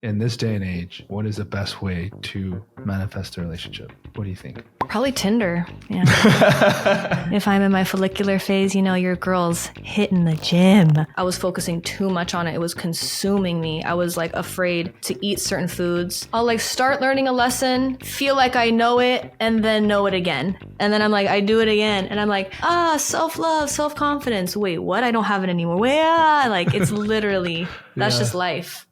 in this day and age, what is the best way to manifest a relationship? What do you think? Probably Tinder. Yeah. If I'm in my follicular phase, your girl's hitting the gym. I was focusing too much on it. It was consuming me. I was like afraid to eat certain foods. I'll like start learning a lesson, feel like I know it, and then know it again. And then I'm like, I do it again. And I'm like, self-love, self-confidence. Wait, what? I don't have it anymore. Like it's literally, that's just life.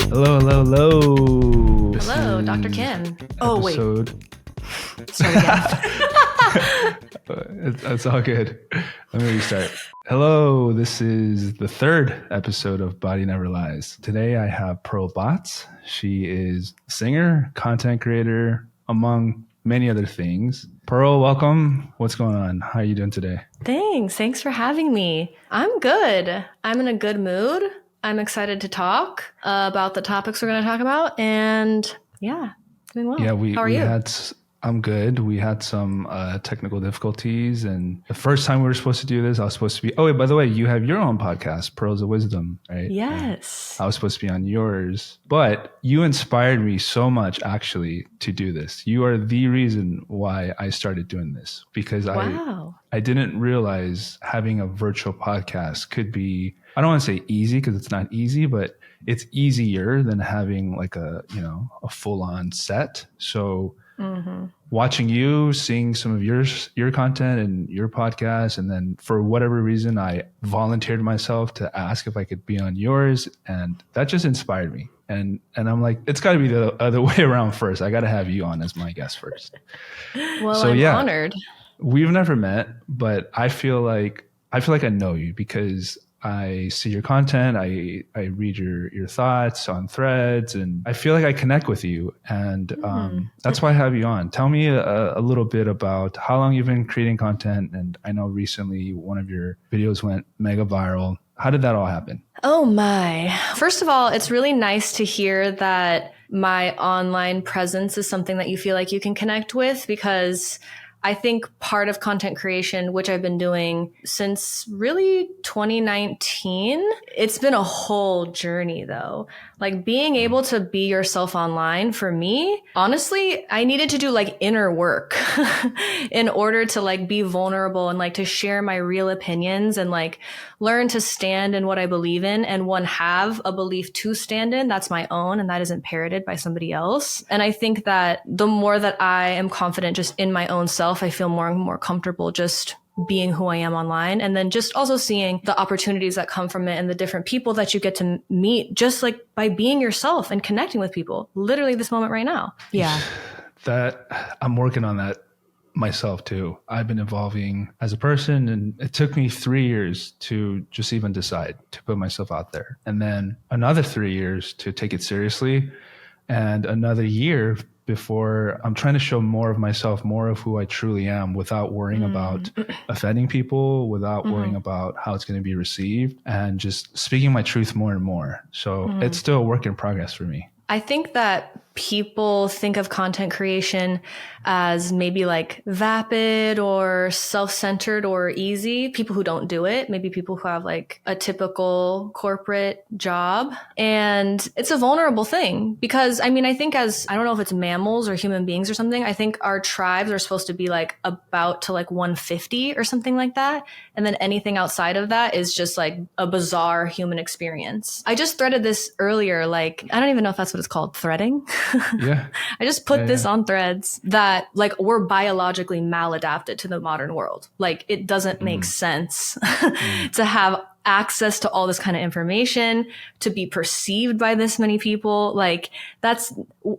Hello. Hello, Dr. Kim. Episode... Sorry, again. It's all good. Let me restart. Hello, this is the third episode of Body Never Lies. Today I have Pearl Bots. She is a singer, content creator, among many other things. Pearl, welcome. What's going on? How are you doing today? Thanks for having me. I'm good. I'm in a good mood. I'm excited to talk about the topics we're going to talk about. And yeah, doing well. Yeah, how are you? I'm good. We had some technical difficulties. And the first time we were supposed to do this, I was supposed to be... Oh, wait, by the way, you have your own podcast, Pearls of Wisdom, right? Yes. I was supposed to be on yours. But you inspired me so much, actually, to do this. You are the reason why I started doing this. Because I didn't realize having a virtual podcast could be... I don't want to say easy because it's not easy, but it's easier than having like a full-on set. So watching you, seeing some of your content and your podcast, and then for whatever reason, I volunteered myself to ask if I could be on yours, and that just inspired me. And I'm like, it's got to be the other way around first. I got to have you on as my guest first. Well, so, I'm honored. We've never met, but I feel like I know you because I see your content, I read your thoughts on threads, and I feel like I connect with you. And that's why I have you on. Tell me a little bit about how long you've been creating content. And I know recently one of your videos went mega viral. How did that all happen? Oh my. First of all, it's really nice to hear that my online presence is something that you feel like you can connect with, because I think part of content creation, which I've been doing since really 2019, it's been a whole journey though. Like being able to be yourself online for me, honestly, I needed to do like inner work in order to like be vulnerable and like to share my real opinions and like learn to stand in what I believe in and have a belief to stand in that's my own and that isn't parroted by somebody else. And I think that the more that I am confident just in my own self, I feel more and more comfortable just being who I am online. And then just also seeing the opportunities that come from it and the different people that you get to meet just like by being yourself and connecting with people literally this moment right now. Yeah. That I'm working on that myself too. I've been evolving as a person, and it took me 3 years to just even decide to put myself out there. And then another 3 years to take it seriously, and another year before I'm trying to show more of myself, more of who I truly am without worrying about offending people, without worrying about how it's going to be received, and just speaking my truth more and more. So it's still a work in progress for me. I think that people think of content creation as maybe like vapid or self-centered or easy. People who don't do it, maybe people who have like a typical corporate job. And it's a vulnerable thing because I think I don't know if it's mammals or human beings or something. I think our tribes are supposed to be like about to like 150 or something like that. And then anything outside of that is just like a bizarre human experience. I just threaded this earlier, like, I don't even know if that's what it's called, threading. Yeah. I just put this on threads that like we're biologically maladapted to the modern world. Like it doesn't make sense to have access to all this kind of information, to be perceived by this many people. Like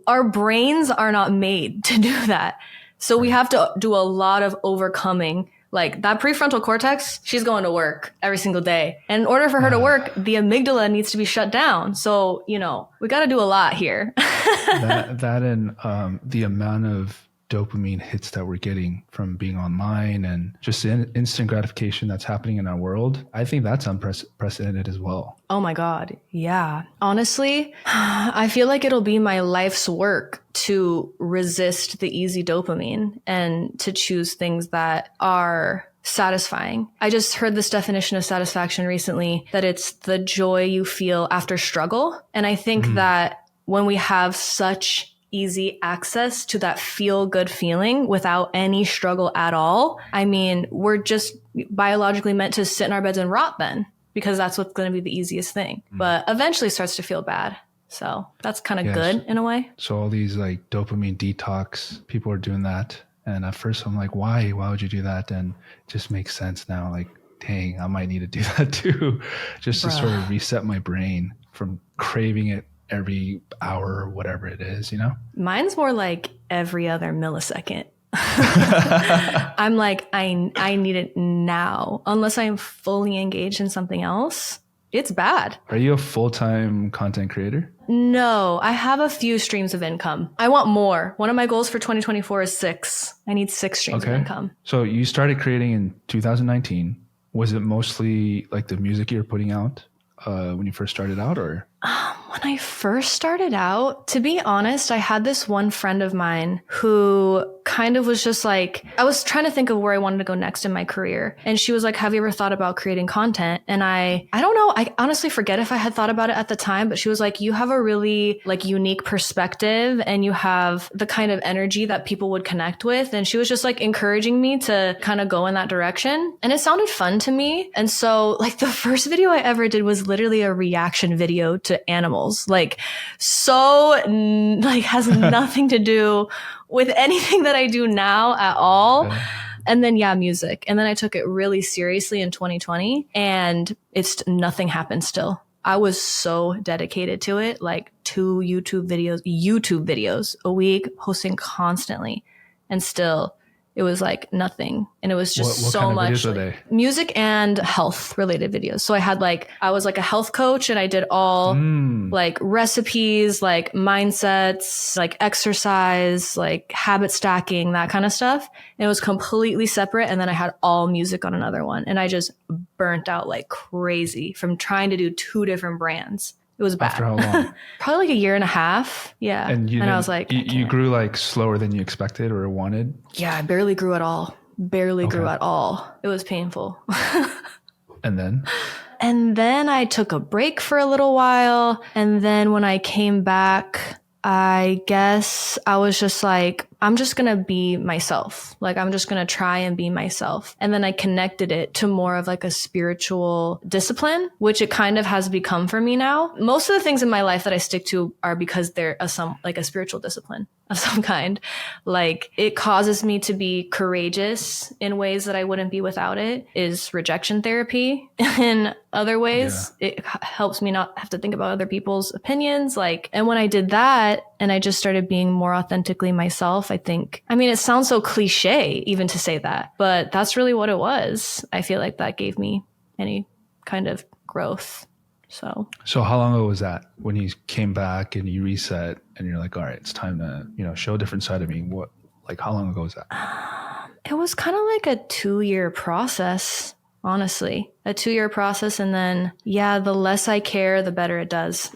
our brains are not made to do that. So we have to do a lot of overcoming. Like that prefrontal cortex, she's going to work every single day. And in order for her to work, the amygdala needs to be shut down. So, we got to do a lot here. that and the amount of dopamine hits that we're getting from being online and just instant gratification that's happening in our world, I think that's unprecedented as well. Oh my God. Yeah. Honestly, I feel like it'll be my life's work to resist the easy dopamine and to choose things that are satisfying. I just heard this definition of satisfaction recently, that it's the joy you feel after struggle. And I think that when we have such easy access to that feel good feeling without any struggle at all, I mean, we're just biologically meant to sit in our beds and rot then, because that's what's going to be the easiest thing. But eventually it starts to feel bad. So that's kind of good in a way. So all these like dopamine detox, people are doing that. And at first I'm like, why would you do that? And it just makes sense now. Like, dang, I might need to do that too, just to sort of reset my brain from craving it every hour or whatever it is, you know? Mine's more like every other millisecond. I'm like, I need it now. Unless I'm fully engaged in something else, it's bad. Are you a full-time content creator? No, I have a few streams of income. I want more. One of my goals for 2024 is 6. I need 6 streams of income. So you started creating in 2019. Was it mostly like the music you were putting out when you first started out, or? When I first started out, to be honest, I had this one friend of mine who kind of was just like, I was trying to think of where I wanted to go next in my career. And she was like, have you ever thought about creating content? And I don't know. I honestly forget if I had thought about it at the time, but she was like, you have a really like unique perspective and you have the kind of energy that people would connect with. And she was just like encouraging me to kind of go in that direction. And it sounded fun to me. And so like the first video I ever did was literally a reaction video to animals, like has nothing to do with anything that I do now at all. And then music. And then I took it really seriously in 2020 and nothing happened still. I was so dedicated to it, like 2 YouTube videos a week, posting constantly. And still it was like nothing. And it was just what so kind of much videos are they? Music and health related videos. So I was like a health coach and I did all like recipes, like mindsets, like exercise, like habit stacking, that kind of stuff. And it was completely separate. And then I had all music on another one. And I just burnt out like crazy from trying to do 2 different brands. It was bad. After how long? Probably like 1.5 years. Yeah. And I was like, you grew like slower than you expected or wanted? Yeah, I barely grew at all. Grew at all. It was painful. And then? And then I took a break for a little while. And then when I came back, I guess I was just like, I'm just going to be myself. Like, I'm just going to try and be myself. And then I connected it to more of like a spiritual discipline, which it kind of has become for me now. Most of the things in my life that I stick to are because they're a spiritual discipline of some kind. Like, it causes me to be courageous in ways that I wouldn't be without it. Is rejection therapy. In other ways, it helps me not have to think about other people's opinions. Like, and when I did that and I just started being more authentically myself, it sounds so cliche even to say that, but that's really what it was. I feel like that gave me any kind of growth. So how long ago was that when you came back and you reset and you're like, all right, it's time to, show a different side of me? How long ago was that? It was kind of like a 2-year process, honestly, a 2-year process. And then, the less I care, the better it does.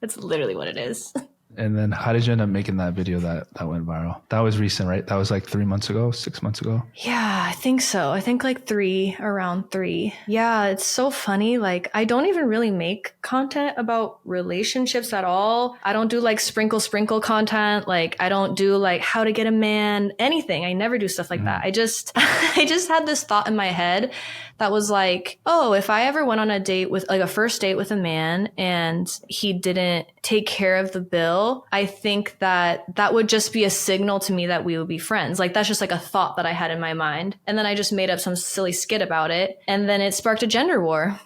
That's literally what it is. And then how did you end up making that video that went viral? That was recent, right? That was like 3 months ago, 6 months ago? Yeah, I think so. I think like around 3. Yeah, it's so funny. Like, I don't even really make content about relationships at all. I don't do like sprinkle content. Like, I don't do like how to get a man, anything. I never do stuff like that. I just had this thought in my head that was like, oh, if I ever went on a date with like a first date with a man and he didn't take care of the bill, I think that would just be a signal to me that we would be friends. Like, that's just like a thought that I had in my mind. And then I just made up some silly skit about it. And then it sparked a gender war.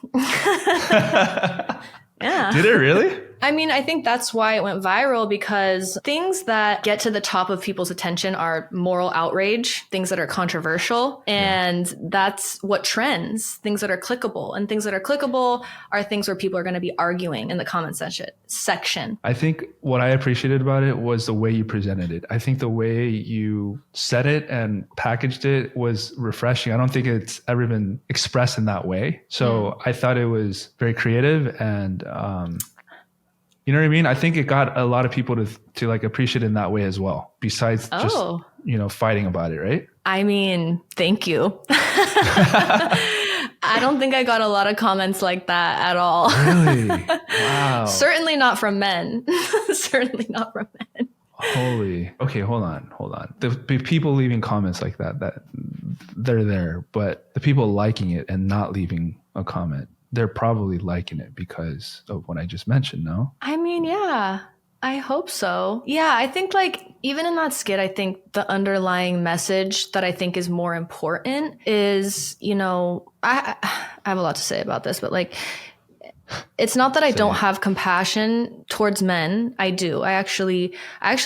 Yeah. Did it really? I think that's why it went viral, because things that get to the top of people's attention are moral outrage, things that are controversial, and that's what trends, things that are clickable. And things that are clickable are things where people are going to be arguing in the comment section. I think what I appreciated about it was the way you presented it. I think the way you said it and packaged it was refreshing. I don't think it's ever been expressed in that way. So I thought it was very creative and, you know what I mean? I think it got a lot of people to like appreciate it in that way as well, besides just, fighting about it, right? I mean, thank you. I don't think I got a lot of comments like that at all. Really? Wow. Certainly not from men. Certainly not from men. Holy. Okay, hold on. The people leaving comments like that they're there, but the people liking it and not leaving a comment, they're probably liking it because of what I just mentioned, no? I mean, yeah. I hope so. Yeah, I think like even in that skit, I think the underlying message that I think is more important is, you know, I have a lot to say about this, but like, it's not that I don't have compassion towards men. I do. I actually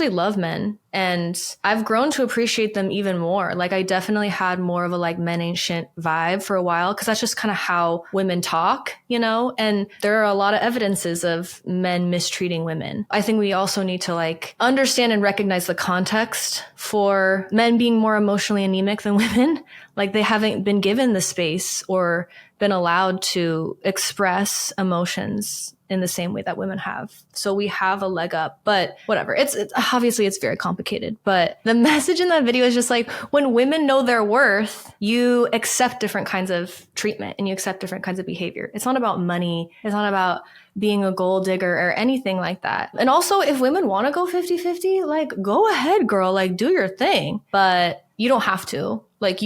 love men, and I've grown to appreciate them even more. Like I definitely had more of a like men ain't shit vibe for a while, because that's just kind of how women talk, you know? And there are a lot of evidences of men mistreating women. I think we also need to like understand and recognize the context for men being more emotionally anemic than women. Like they haven't been given the space or been allowed to express emotions in the same way that women have. So we have a leg up, but whatever. It's obviously it's very complicated, but the message in that video is just like, when women know their worth, you accept different kinds of treatment and you accept different kinds of behavior. It's not about money. It's not about being a gold digger or anything like that. And also if women want to go 50-50, like go ahead, girl, like do your thing, but you don't have to. Like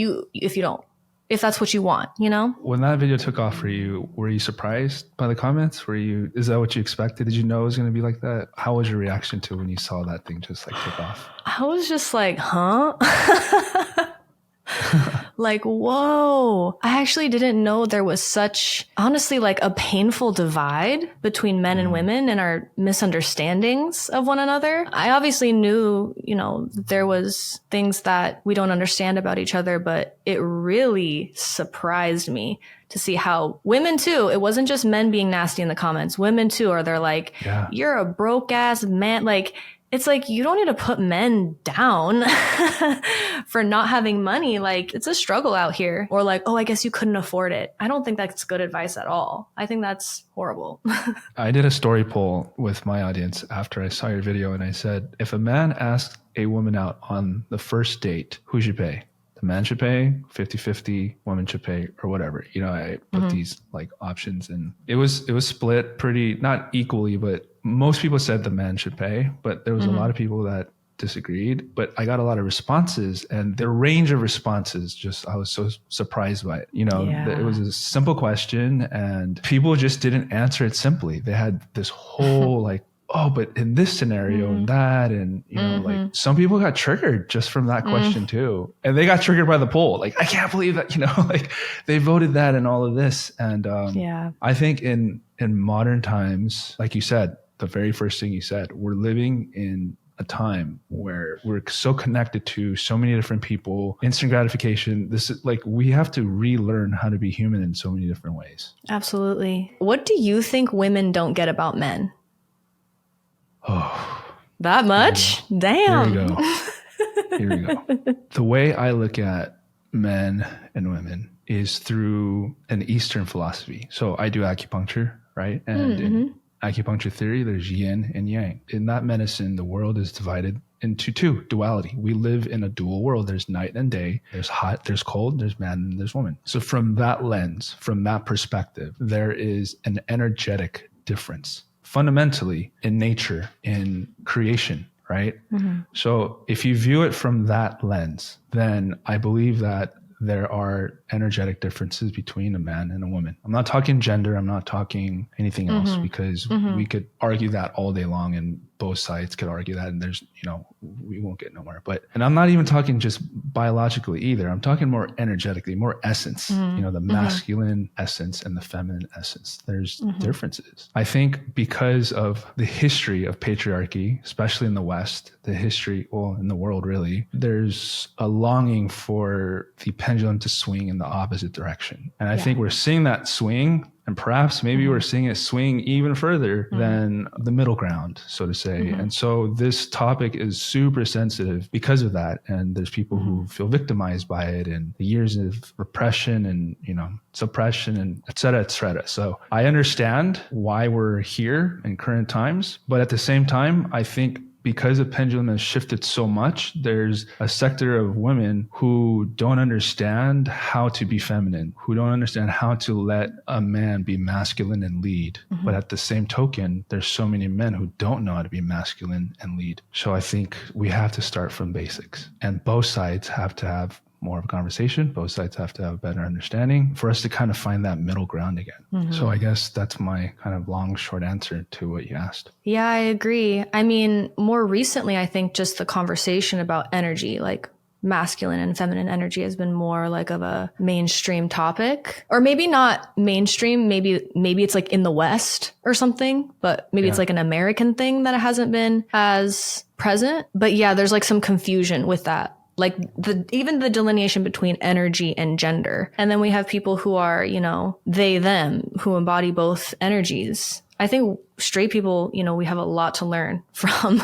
if that's what you want, you know? When that video took off for you, were you surprised by the comments? Is that what you expected? Did you know it was going to be like that? How was your reaction to when you saw that thing just like take off? I was just like, huh? Like, whoa. I actually didn't know there was such, honestly, like a painful divide between men and women and our misunderstandings of one another. I obviously knew, you know, there was things that we don't understand about each other, but it really surprised me to see how women too, it wasn't just men being nasty in the comments. Women too they're like, you're a broke ass man. Like, it's like, you don't need to put men down for not having money. Like, it's a struggle out here. Or like, oh, I guess you couldn't afford it. I don't think that's good advice at all. I think that's horrible. I did a story poll with my audience after I saw your video, and I said, if a man asked a woman out on the first date, who should pay? The man should pay 50-50, woman should pay, or whatever. You know, I put these like options, and it was split pretty, not equally, but most people said the man should pay, but there was a lot of people that disagreed. But I got a lot of responses, and the range of responses, I was so surprised by it. You know, it was a simple question and people just didn't answer it simply. They had this whole like, oh, but in this scenario and that, and you know, like some people got triggered just from that question too. And they got triggered by the poll. Like, I can't believe that, you know, like they voted that and all of this. And I think in modern times, like you said, the very first thing you said, we're living in a time where we're so connected to so many different people, instant gratification. This is like, we have to relearn how to be human in so many different ways. Absolutely. What do you think women don't get about men? Oh, that much? Damn. Here we go. The way I look at men and women is through an Eastern philosophy. So I do acupuncture, right? And in acupuncture theory, there's yin and yang. In that medicine, the world is divided into two, duality. We live in a dual world. There's night and day. There's hot, there's cold, there's man, and there's woman. So from that lens, from that perspective, there is an energetic difference fundamentally in nature, in creation, right? So if you view it from that lens, then I believe that there are energetic differences between a man and a woman. I'm not talking gender. I'm not talking anything else, because we could argue that all day long, and both sides could argue that, and there's, you know, we won't get nowhere. And I'm not even talking just biologically either. I'm talking more energetically, more essence, you know, the masculine essence and the feminine essence. There's differences. I think because of the history of patriarchy, especially in the West, the history, well, in the world really, there's a longing for the pendulum to swing in the opposite direction. And I think we're seeing that swing, and perhaps maybe we're seeing it swing even further than the middle ground, so to say. And so this topic is super sensitive because of that. And there's people who feel victimized by it, and the years of repression and, you know, suppression and et cetera, et cetera. So I understand why we're here in current times, but at the same time, I think because the pendulum has shifted so much, there's a sector of women who don't understand how to be feminine, who don't understand how to let a man be masculine and lead. But at the same token, there's so many men who don't know how to be masculine and lead. So I think we have to start from basics, and both sides have to have more of a conversation. Both sides have to have a better understanding for us to kind of find that middle ground again. So I guess that's my kind of long, short answer to what you asked. Yeah, I agree. I mean, more recently, I think just the conversation about energy, like masculine and feminine energy, has been more like of a mainstream topic, or maybe not mainstream. Maybe it's like in the West or something, but maybe it's like an American thing that it hasn't been as present. But yeah, there's like some confusion with that. Like even the delineation between energy and gender. And then we have people who are, you know, they, them, who embody both energies. I think straight people, you know, we have a lot to learn from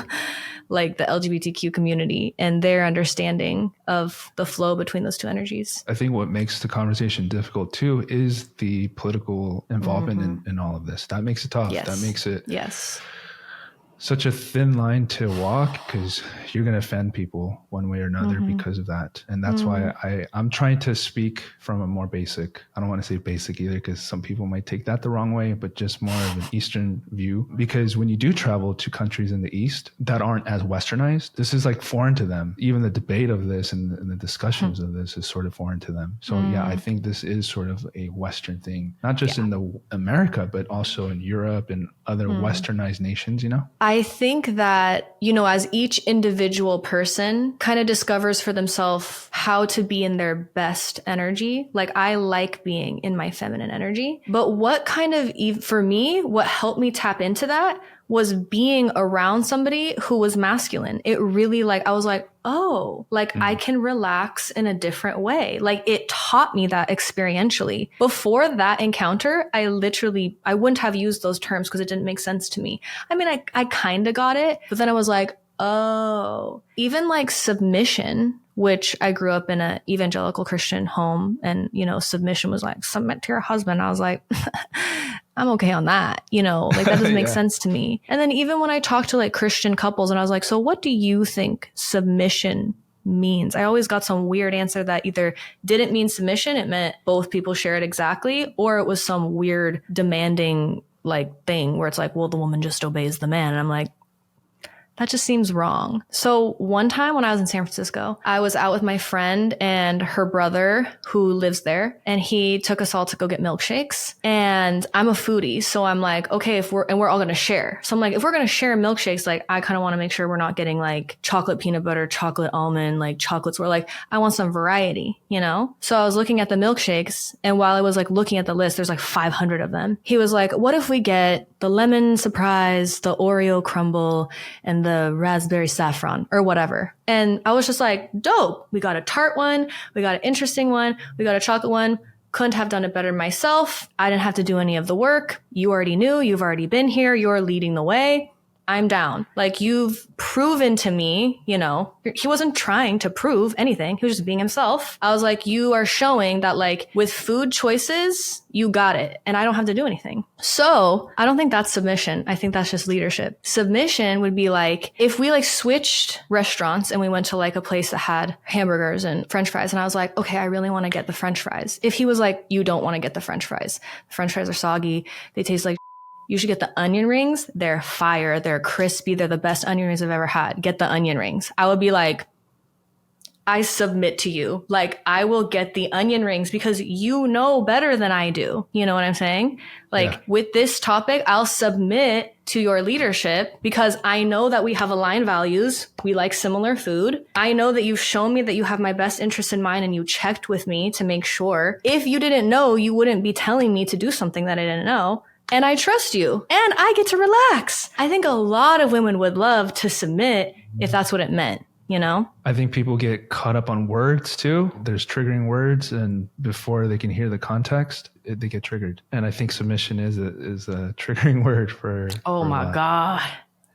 like the LGBTQ community and their understanding of the flow between those two energies. I think what makes the conversation difficult too is the political involvement in all of this. That makes it tough. Yes. That makes it such a thin line to walk, because you're going to offend people one way or another because of that. And that's why I'm trying to speak from a more basic, I don't want to say basic either, because some people might take that the wrong way, but just more of an Eastern view. Because when you do travel to countries in the East that aren't as Westernized, this is like foreign to them. Even the debate of this and the discussions of this is sort of foreign to them. So yeah, I think this is sort of a Western thing, not just in the America, but also in Europe and other Westernized nations, you know? I think that, you know, as each individual person kind of discovers for themselves how to be in their best energy, like I like being in my feminine energy, but what kind of, for me, what helped me tap into that was being around somebody who was masculine. It really like, I was like, oh, like I can relax in a different way. Like it taught me that experientially. Before that encounter, I wouldn't have used those terms because it didn't make sense to me. I mean, I kind of got it, but then I was like, oh, even like submission, which I grew up in an evangelical Christian home, and, you know, submission was like, submit to your husband. I was like, I'm okay on that. You know, like that doesn't make sense to me. And then even when I talked to like Christian couples and I was like, so what do you think submission means? I always got some weird answer that either didn't mean submission, it meant both people share it exactly, or it was some weird demanding like thing where it's like, well, the woman just obeys the man. And I'm like, that just seems wrong. So one time when I was in San Francisco, I was out with my friend and her brother who lives there, and he took us all to go get milkshakes. And I'm a foodie, so I'm like, okay, we're all going to share. So I'm like, if we're going to share milkshakes, like I kind of want to make sure we're not getting like chocolate peanut butter, chocolate almond, like chocolates. We're like, I want some variety, you know? So I was looking at the milkshakes, and while I was like looking at the list, there's like 500 of them. He was like, what if we get the lemon surprise, the Oreo crumble, and the raspberry saffron or whatever? And I was just like, dope. We got a tart one. We got an interesting one. We got a chocolate one. Couldn't have done it better myself. I didn't have to do any of the work. You already knew. You've already been here. You're leading the way. I'm down. Like, you've proven to me, you know, he wasn't trying to prove anything. He was just being himself. I was like, you are showing that like with food choices, you got it. And I don't have to do anything. So I don't think that's submission. I think that's just leadership. Submission would be like, if we like switched restaurants and we went to like a place that had hamburgers and French fries, and I was like, okay, I really want to get the French fries. If he was like, you don't want to get the French fries. The French fries are soggy. They taste like you should get the onion rings. They're fire. They're crispy. They're the best onion rings I've ever had. Get the onion rings. I would be like, I submit to you. Like, I will get the onion rings because you know better than I do. You know what I'm saying? Like, with this topic, I'll submit to your leadership because I know that we have aligned values. We like similar food. I know that you've shown me that you have my best interest in mind, and you checked with me to make sure. If you didn't know, you wouldn't be telling me to do something that I didn't know. And I trust you, and I get to relax. I think a lot of women would love to submit if that's what it meant, you know? I think people get caught up on words too. There's triggering words, and before they can hear the context, they get triggered. And I think submission is a triggering word for my God.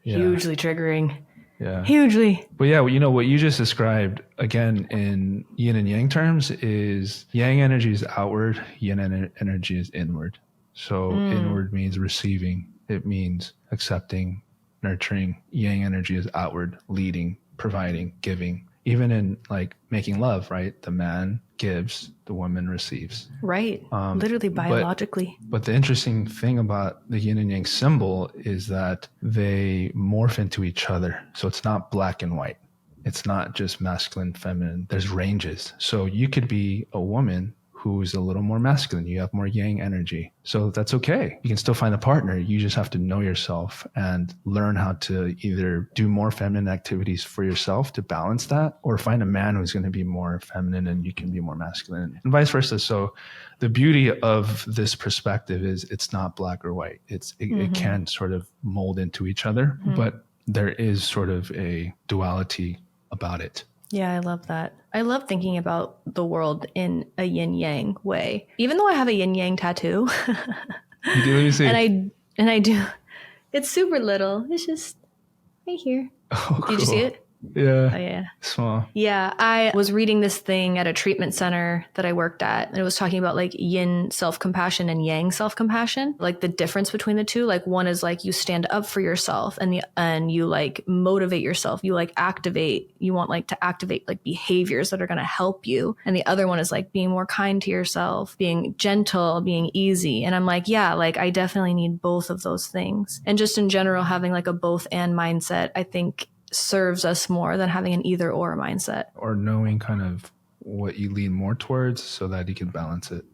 Yeah. Hugely triggering. Yeah. Hugely. But yeah, you know, what you just described, again, in yin and yang terms, is yang energy is outward, yin energy is inward. So inward means receiving. It means accepting, nurturing. Yang energy is outward, leading, providing, giving. Even in like making love, right? The man gives, the woman receives. Right. Literally biologically. But the interesting thing about the yin and yang symbol is that they morph into each other. So it's not black and white. It's not just masculine, feminine. There's ranges. So you could be a woman who's a little more masculine. You have more yang energy. So that's okay. You can still find a partner. You just have to know yourself and learn how to either do more feminine activities for yourself to balance that, or find a man who's going to be more feminine and you can be more masculine, and vice versa. So the beauty of this perspective is it's not black or white. It can sort of mold into each other, but there is sort of a duality about it. Yeah, I love that. I love thinking about the world in a yin yang way. Even though I have a yin yang tattoo. You do? Let me see. And I do. It's super little. It's just right here. Oh, cool. Did you see it? Yeah. Oh, yeah. Small. Yeah. I was reading this thing at a treatment center that I worked at, and it was talking about like yin self-compassion and yang self-compassion, like the difference between the two. Like one is like you stand up for yourself and you like motivate yourself. You like activate, you want like to activate like behaviors that are going to help you. And the other one is like being more kind to yourself, being gentle, being easy. And I'm like, yeah, like I definitely need both of those things. And just in general, having like a both and mindset, I think serves us more than having an either or mindset. Or knowing kind of what you lean more towards so that you can balance it.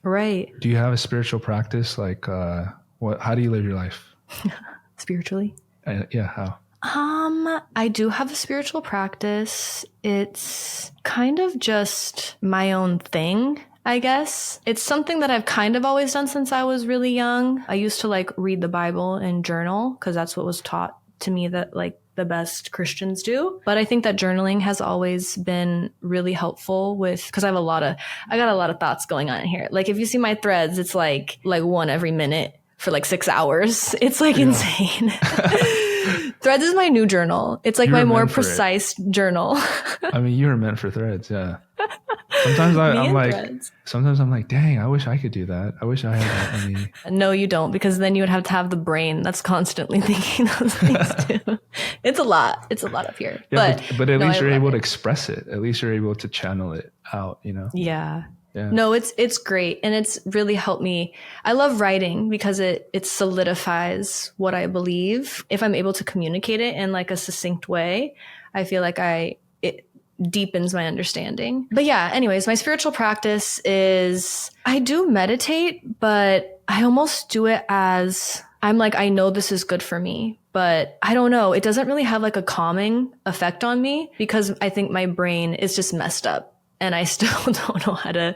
Right. Do you have a spiritual practice? Like, how do you live your life? Spiritually? Yeah, how? I do have a spiritual practice. It's kind of just my own thing, I guess. It's something that I've kind of always done since I was really young. I used to like read the Bible and journal because that's what was taught to me that like the best Christians do. But I think that journaling has always been really helpful because I got a lot of thoughts going on in here. Like if you see my threads, it's like one every minute for like 6 hours. It's like insane. Threads is my new journal. It's like my more precise journal. I mean, you were meant for threads. Yeah. Sometimes I'm like, dang, I wish I could do that. I wish I had that. No, you don't, because then you would have to have the brain that's constantly thinking those things too. It's a lot. It's a lot up here. Yeah, but at least you're able to express it. At least you're able to channel it out, you know? Yeah. No, it's great. And it's really helped me. I love writing because it solidifies what I believe. If I'm able to communicate it in like a succinct way, I feel like it deepens my understanding. But yeah, anyways, my spiritual practice is I do meditate, but I almost do it as I'm like, I know this is good for me, but I don't know. It doesn't really have like a calming effect on me because I think my brain is just messed up. And I still don't know how to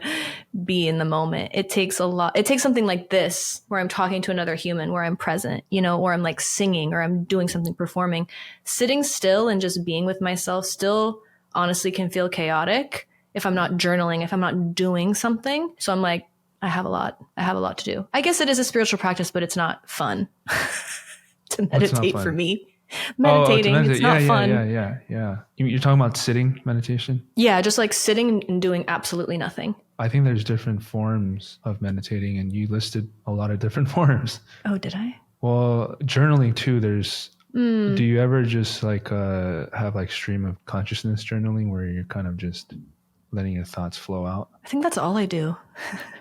be in the moment. It takes a lot. It takes something like this, where I'm talking to another human, where I'm present, or I'm like singing, or I'm doing something, performing. Sitting still and just being with myself still honestly can feel chaotic if I'm not journaling, if I'm not doing something. So I'm like, I have a lot to do. I guess it is a spiritual practice, but it's not fun to meditate for me. Meditating, it's not fun. Yeah. You're talking about sitting meditation? Yeah, just like sitting and doing absolutely nothing. I think there's different forms of meditating, and you listed a lot of different forms. Oh, did I? Well, journaling too, there's... Do you ever just like have like stream of consciousness journaling where you're kind of just letting your thoughts flow out? I think that's all I do.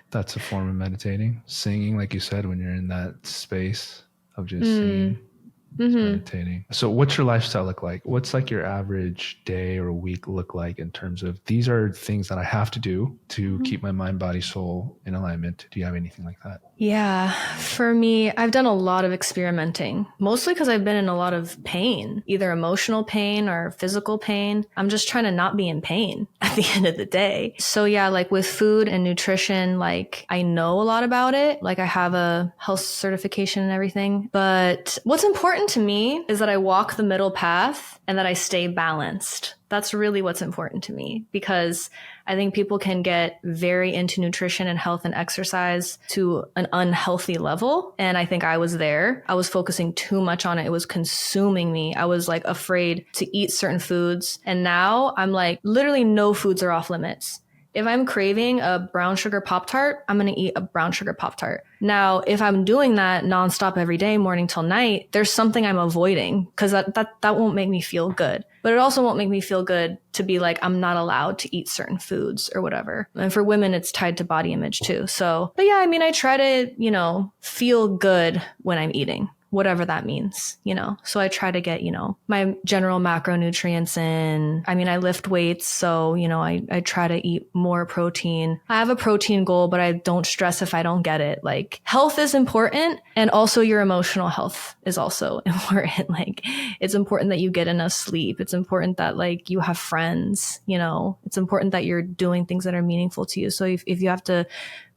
That's a form of meditating. Singing, like you said, when you're in that space of just singing. Meditating. So what's your lifestyle look like? What's like your average day or week look like in terms of these are things that I have to do to keep my mind, body, soul in alignment? Do you have anything like that? Yeah, for me, I've done a lot of experimenting, mostly because I've been in a lot of pain, either emotional pain or physical pain. I'm just trying to not be in pain at the end of the day. So yeah, like with food and nutrition, like I know a lot about it. Like I have a health certification and everything. But what's important to me is that I walk the middle path and that I stay balanced. That's really what's important to me, because I think people can get very into nutrition and health and exercise to an unhealthy level. And I think I was there. I was focusing too much on it. It was consuming me. I was like afraid to eat certain foods. And now I'm like, literally no foods are off limits. If I'm craving a brown sugar Pop-Tart, I'm going to eat a brown sugar Pop-Tart. Now, if I'm doing that nonstop every day, morning till night, there's something I'm avoiding because that won't make me feel good. But it also won't make me feel good to be like, I'm not allowed to eat certain foods or whatever. And for women, it's tied to body image too. So, but yeah, I mean, I try to, feel good when I'm eating, whatever that means, So I try to get, my general macronutrients in. I mean, I lift weights, so, I try to eat more protein. I have a protein goal, but I don't stress if I don't get it. Like, health is important, and also your emotional health is also important. Like, it's important that you get enough sleep. It's important that, like, you have friends, it's important that you're doing things that are meaningful to you. So if you have to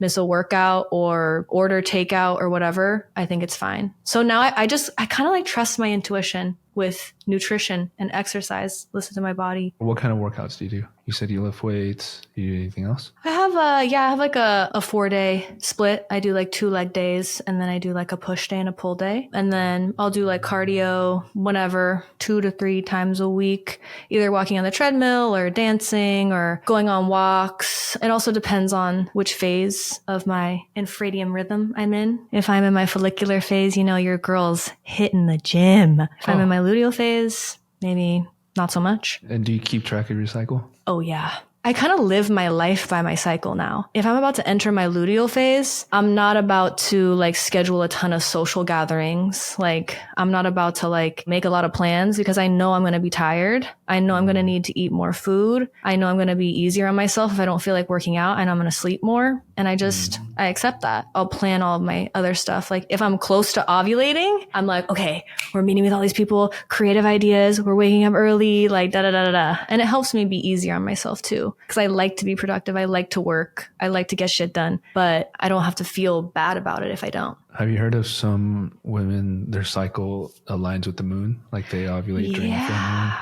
miss a workout or order takeout or whatever, I think it's fine. So now I kind of like trust my intuition with nutrition and exercise, listen to my body. What kind of workouts do you do? You said you lift weights. Do you do anything else? I have like a 4-day split. I do like 2 leg days, and then I do like a push day and a pull day. And then I'll do like cardio whenever, 2 to 3 times a week, either walking on the treadmill or dancing or going on walks. It also depends on which phase of my infradian rhythm I'm in. If I'm in my follicular phase, your girl's hitting the gym. If I'm in my luteal phase, maybe not so much. And do you keep track of your cycle? Oh, yeah. I kind of live my life by my cycle now. If I'm about to enter my luteal phase, I'm not about to like schedule a ton of social gatherings. Like, I'm not about to like make a lot of plans because I know I'm going to be tired. I know I'm going to need to eat more food. I know I'm going to be easier on myself if I don't feel like working out. I know I'm going to sleep more. And I accept that. I'll plan all of my other stuff. Like, if I'm close to ovulating, I'm like, okay, we're meeting with all these people, creative ideas. We're waking up early, like da da da da da. And it helps me be easier on myself too. Because I like to be productive. I like to work. I like to get shit done. But I don't have to feel bad about it if I don't. Have you heard of some women, their cycle aligns with the moon? Like they ovulate during the full moon?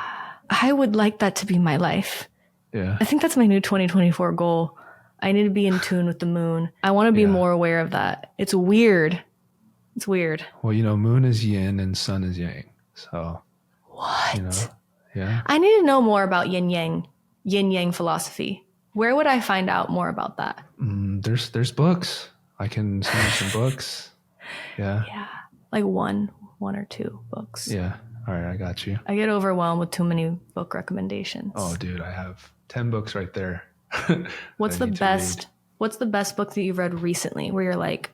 I would like that to be my life. Yeah. I think that's my new 2024 goal. I need to be in tune with the moon. I want to be more aware of that. It's weird. It's weird. Well, moon is yin and sun is yang. So. What? Yeah. I need to know more about yin-yang philosophy. Where would I find out more about that? There's books. I can send you some books. Yeah. Yeah. Like one or 2 books. Yeah. All right. I got you. I get overwhelmed with too many book recommendations. Oh, dude, I have 10 books right there. What's the best book that you've read recently where you're like,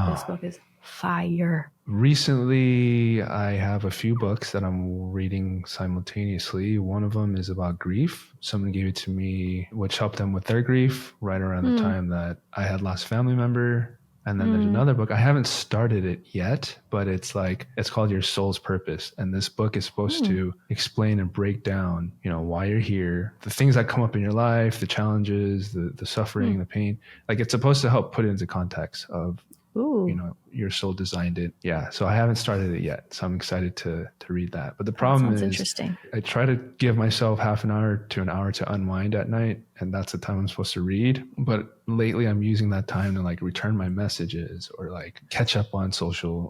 this book is fire? Recently, I have a few books that I'm reading simultaneously. One of them is about grief. Someone gave it to me, which helped them with their grief right around the time that I had lost a family member. And then there's another book. I haven't started it yet, but it's called Your Soul's Purpose. And this book is supposed to explain and break down, why you're here, the things that come up in your life, the challenges, the suffering, the pain. Like, it's supposed to help put it into context of, your soul designed it. Yeah. So I haven't started it yet. So I'm excited to read that. But the problem is interesting. I try to give myself half an hour to an hour to unwind at night. And that's the time I'm supposed to read. But lately I'm using that time to like return my messages or like catch up on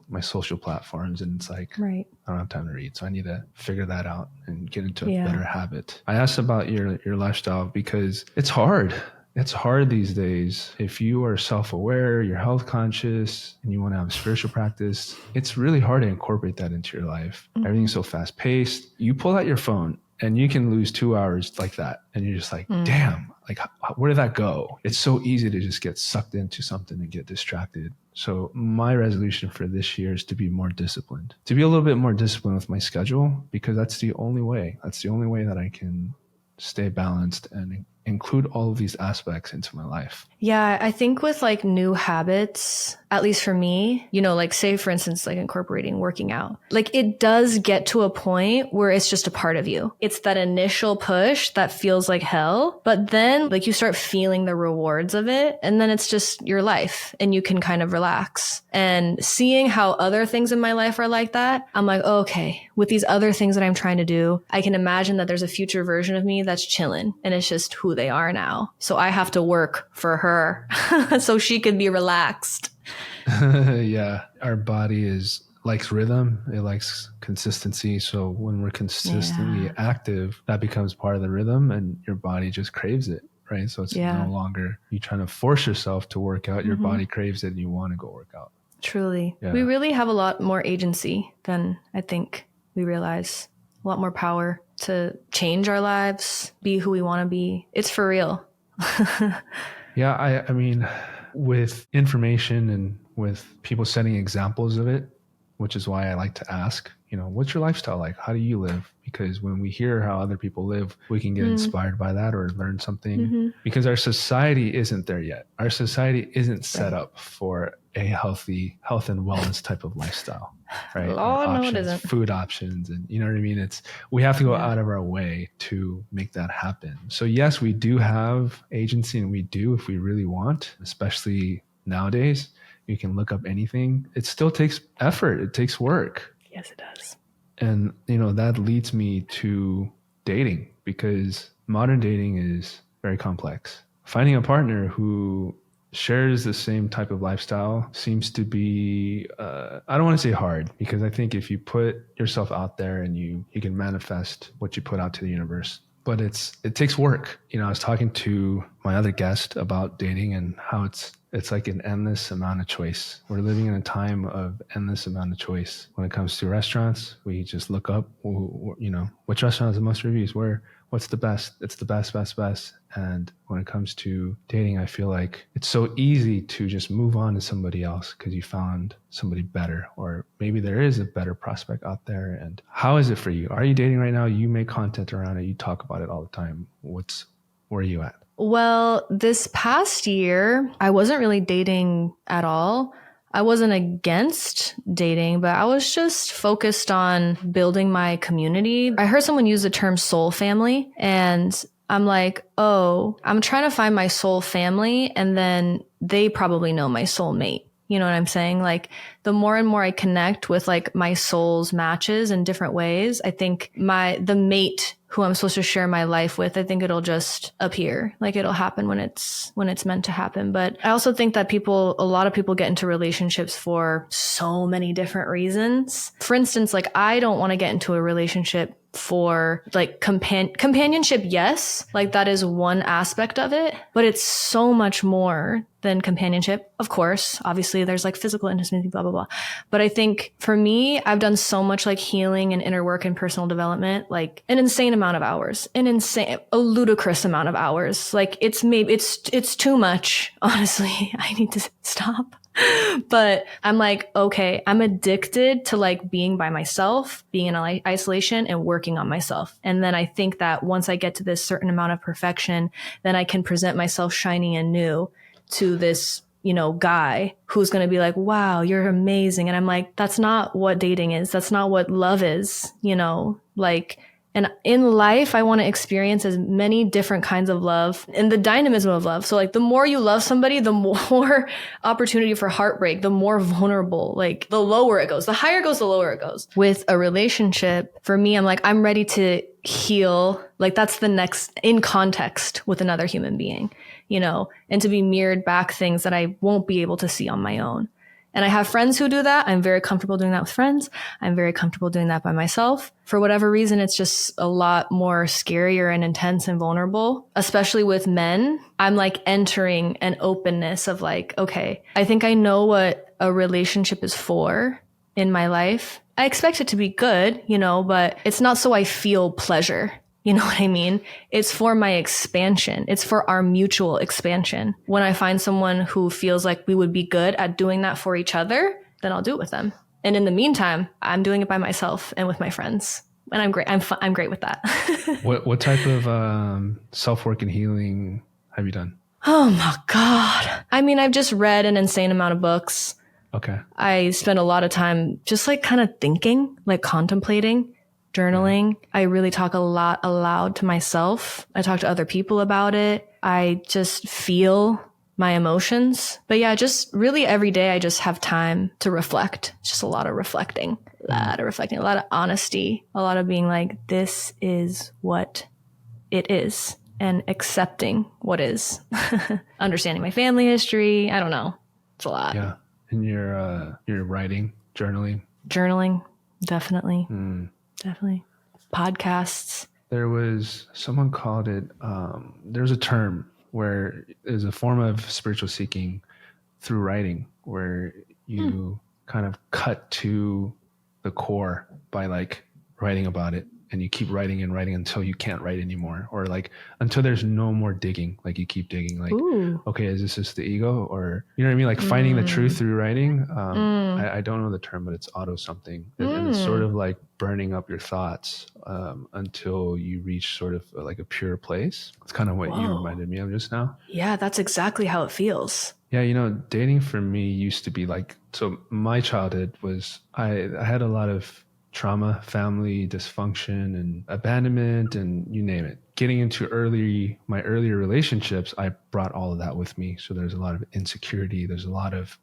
my social platforms. And it's like, I don't have time to read. So I need to figure that out and get into a better habit. I asked about your lifestyle because it's hard. It's hard these days. If you are self-aware, you're health conscious, and you want to have a spiritual practice, it's really hard to incorporate that into your life. Everything's so fast paced. You pull out your phone and you can lose 2 hours like that. And you're just like, damn, like where did that go? It's so easy to just get sucked into something and get distracted. So my resolution for this year is to be more disciplined, to be a little bit more disciplined with my schedule, because that's the only way. That's the only way that I can stay balanced and include all of these aspects into my life. Yeah, I think with like new habits, at least for me, like say for instance, like incorporating working out, like it does get to a point where it's just a part of you. It's that initial push that feels like hell, but then like you start feeling the rewards of it, and then it's just your life and you can kind of relax. And seeing how other things in my life are like that, I'm like, okay, with these other things that I'm trying to do, I can imagine that there's a future version of me that's chilling and it's just who they are now. So I have to work for her so she could be relaxed. Yeah. Our body likes rhythm. It likes consistency. So when we're consistently active, that becomes part of the rhythm and your body just craves it. right? So it's no longer you trying to force yourself to work out. Your body craves it and you want to go work out. Truly. Yeah. We really have a lot more agency than I think we realize. A lot more power to change our lives, be who we want to be. It's for real. Yeah, I mean, with information and with people setting examples of it, which is why I like to ask, what's your lifestyle like? How do you live? Because when we hear how other people live, we can get inspired by that or learn something because our society isn't there yet. Our society isn't set up for a healthy health and wellness type of lifestyle, right? No, it isn't. Food options. And you know what I mean? We have to go out of our way to make that happen. So yes, we do have agency and we do if we really want, especially nowadays. You can look up anything. It still takes effort. It takes work. Yes, it does. And, that leads me to dating because modern dating is very complex. Finding a partner who shares the same type of lifestyle seems to be, I don't want to say hard because I think if you put yourself out there and you can manifest what you put out to the universe. But it takes work. I was talking to my other guest about dating and how it's like an endless amount of choice. We're living in a time of endless amount of choice. When it comes to restaurants, we just look up, which restaurant has the most reviews? What's the best? It's the best. And when it comes to dating, I feel like it's so easy to just move on to somebody else because you found somebody better, or maybe there is a better prospect out there. And how is it for you? Are you dating right now? You make content around it. You talk about it all the time. Where are you at? Well, this past year, I wasn't really dating at all. I wasn't against dating, but I was just focused on building my community. I heard someone use the term soul family, and I'm like, oh, I'm trying to find my soul family, and then they probably know my soulmate. You know what I'm saying? Like the more and more I connect with like my soul's matches in different ways, I think the mate who I'm supposed to share my life with, I think it'll just appear. Like it'll happen when it's meant to happen. But I also think that a lot of people get into relationships for so many different reasons. For instance, like I don't want to get into a relationship for like companionship. Yes, like that is one aspect of it, but it's so much more than companionship. Of course, obviously there's like physical intimacy, blah, blah, blah. But I think for me, I've done so much like healing and inner work and personal development, like an insane amount of hours, a ludicrous amount of hours. Like it's too much. Honestly, I need to stop. But I'm like, okay, I'm addicted to like being by myself, being in isolation and working on myself. And then I think that once I get to this certain amount of perfection, then I can present myself shiny and new to this, guy who's going to be like, wow, you're amazing. And I'm like, that's not what dating is. That's not what love is, and in life, I want to experience as many different kinds of love and the dynamism of love. So like the more you love somebody, the more opportunity for heartbreak, the more vulnerable, like the lower it goes, the higher it goes, the lower it goes. With a relationship, for me, I'm like, I'm ready to heal. Like that's the next in context with another human being, and to be mirrored back things that I won't be able to see on my own. And I have friends who do that. I'm very comfortable doing that with friends. I'm very comfortable doing that by myself. For whatever reason, it's just a lot more scarier and intense and vulnerable, especially with men. I'm like entering an openness of like, okay, I think I know what a relationship is for in my life. I expect it to be good, but it's not so I feel pleasure. You know what I mean? It's for my expansion. It's for our mutual expansion. When I find someone who feels like we would be good at doing that for each other, then I'll do it with them. And in the meantime, I'm doing it by myself and with my friends. And I'm great. I'm great with that. What type of self-work and healing have you done? Oh my God. I mean, I've just read an insane amount of books. Okay. I spend a lot of time just like kind of thinking, like contemplating. Journaling. I really talk a lot aloud to myself. I talk to other people about it. I just feel my emotions. But yeah, just really every day I just have time to reflect. Just a lot of reflecting, a lot of honesty, a lot of being like, this is what it is, and accepting what is. Understanding my family history. I don't know. It's a lot. Yeah. And you're writing, journaling? Journaling, definitely. Definitely. Podcasts. There was, someone called it, there's a term where there's a form of spiritual seeking through writing, where you kind of cut to the core by like writing about it, and you keep writing and writing until you can't write anymore, or like until there's no more digging. Like you keep digging, like, okay, is this just the ego, or you know what I mean? Like finding the truth through writing. I don't know the term, but it's auto something, and it's sort of like burning up your thoughts until you reach sort of like a pure place. It's kind of what you reminded me of just now. Yeah, that's exactly how it feels. Yeah, you know, dating for me used to be like, so my childhood was, I had a lot of trauma, family dysfunction, and abandonment, and you name it. Getting into my earlier relationships, I brought all of that with me. So there's a lot of insecurity. There's a lot of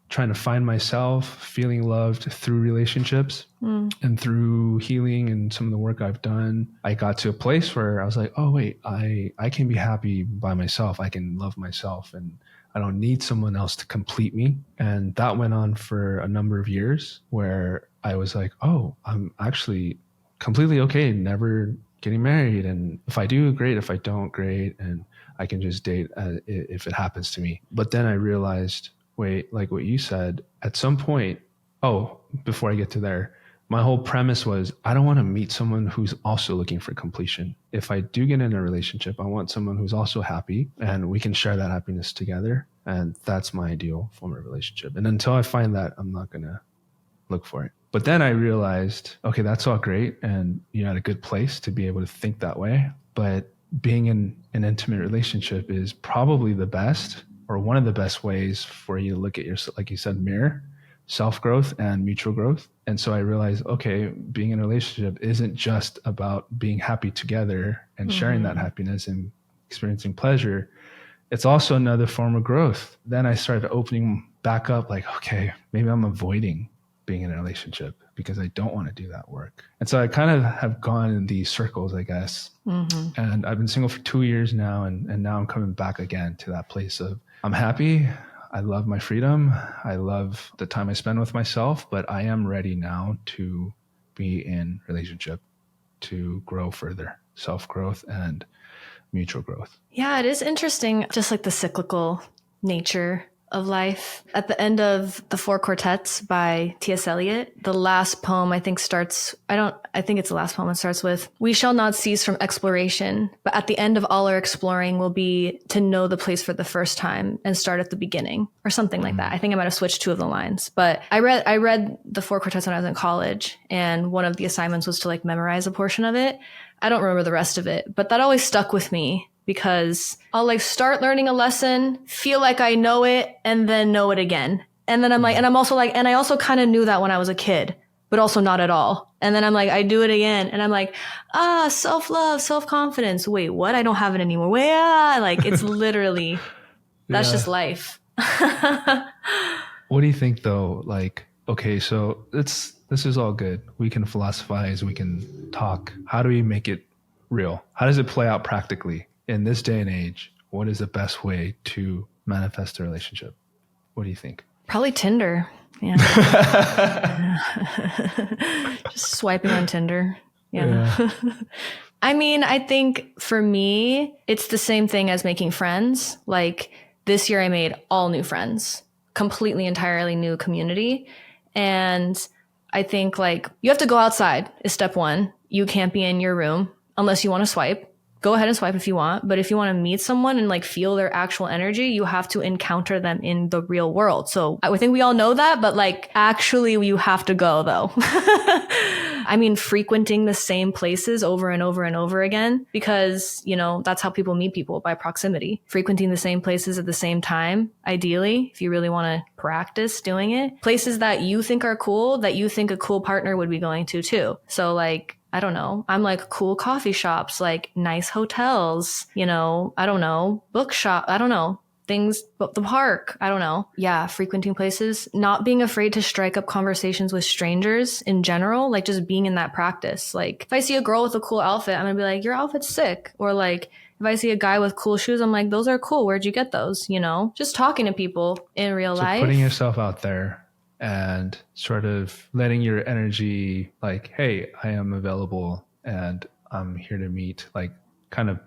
trying to find myself, feeling loved through relationships and through healing and some of the work I've done. I got to a place where I was like, oh, wait, I can be happy by myself. I can love myself, and I don't need someone else to complete me. And that went on for a number of years where I was like, oh, I'm actually completely okay never getting married. And if I do, great. If I don't, great. And I can just date if it happens to me. But then I realized, wait, like what you said, at some point, before I get to there, my whole premise was I don't want to meet someone who's also looking for completion. If I do get in a relationship, I want someone who's also happy, and we can share that happiness together. And that's my ideal form of relationship. And until I find that, I'm not going to look for it. But then I realized, okay, that's all great. And you're at a good place to be able to think that way. But being in an intimate relationship is probably the best, or one of the best ways for you to look at yourself, like you said, mirror, self-growth and mutual growth. And so I realized, okay, being in a relationship isn't just about being happy together and sharing that happiness and experiencing pleasure. It's also another form of growth. Then I started opening back up, like, okay, maybe I'm avoiding being in a relationship because I don't want to do that work. And so I kind of have gone in these circles, I guess. And I've been single for 2 years now. And now I'm coming back again to that place of I'm happy. I love my freedom. I love the time I spend with myself, but I am ready now to be in relationship, to grow further, self-growth and mutual growth. Yeah, it is interesting, just like the cyclical nature of life. At the end of The Four Quartets by T.S. Eliot, the last poem I think starts, I think it's the last poem, it starts with, "We shall not cease from exploration, but at the end of all our exploring will be to know the place for the first time and start at the beginning," or something like that. I think I might have switched two of the lines, but I read The Four Quartets when I was in college, and one of the assignments was to like memorize a portion of it. I don't remember the rest of it, but that always stuck with me, because I'll like start learning a lesson, feel like I know it, and then know it again. And then I'm like, and I'm also like, and I also kind of knew that when I was a kid, but also not at all. And then I'm like, I do it again. And I'm like, self-love, self-confidence. Wait, what? I don't have it anymore. Wait, like it's literally, that's just life. What do you think though? Like, okay, so this is all good. We can philosophize, we can talk. How do we make it real? How does it play out practically? In this day and age, what is the best way to manifest a relationship? What do you think? Probably Tinder. Yeah. Just swiping on Tinder. Yeah. I mean, I think for me, it's the same thing as making friends. Like this year I made all new friends, completely, entirely new community. And I think like you have to go outside is step one. You can't be in your room unless you want to swipe. Go ahead and swipe if you want. But if you want to meet someone and like feel their actual energy, you have to encounter them in the real world. So I think we all know that, but like actually you have to go though. I mean, frequenting the same places over and over and over again, because, you know, that's how people meet people, by proximity. Frequenting the same places at the same time, ideally, if you really want to practice doing it. Places that you think are cool, that you think a cool partner would be going to too. So like, I don't know. I'm like cool coffee shops, like nice hotels, you know, I don't know, bookshop, I don't know, things, but the park, I don't know. Yeah, frequenting places, not being afraid to strike up conversations with strangers in general, like just being in that practice. Like if I see a girl with a cool outfit, I'm gonna be like, your outfit's sick. Or like if I see a guy with cool shoes, I'm like, those are cool. Where'd you get those? You know, just talking to people in real life. Putting yourself out there and sort of letting your energy like, hey, I am available and I'm here to meet, like kind of